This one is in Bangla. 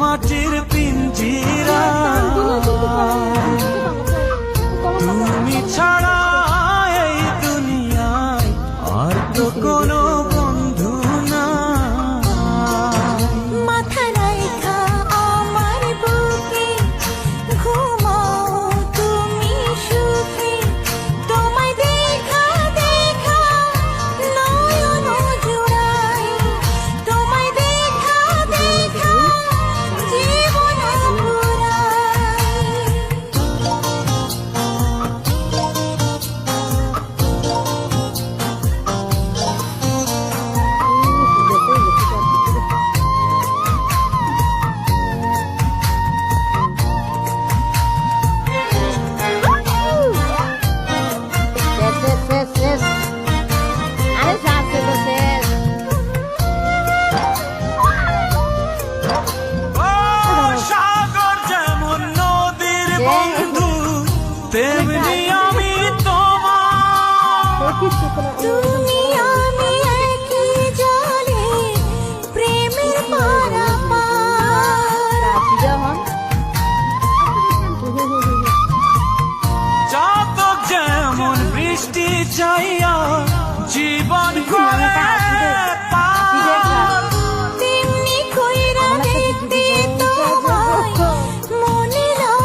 মাটির পিঞ্জিরা তুমি ছাড়া এই দুনিয়ায় আর তো কোনো বন্ধু না। মাথা রাইখা আমার বুকে ঘুমাও তুমি সুখে, তোমায় দেখা দেখা নয়ন জুড়াই, তোমায় দেখা দেখা জীবন পুরাই। ও সাগর যেমন নদীর বন্ধু, তেমনি আমি তোমার। তুমি আমি একই জলে প্রেমের পারাপার। চাতক যেমন বৃষ্টি চাইয়া জীবন করে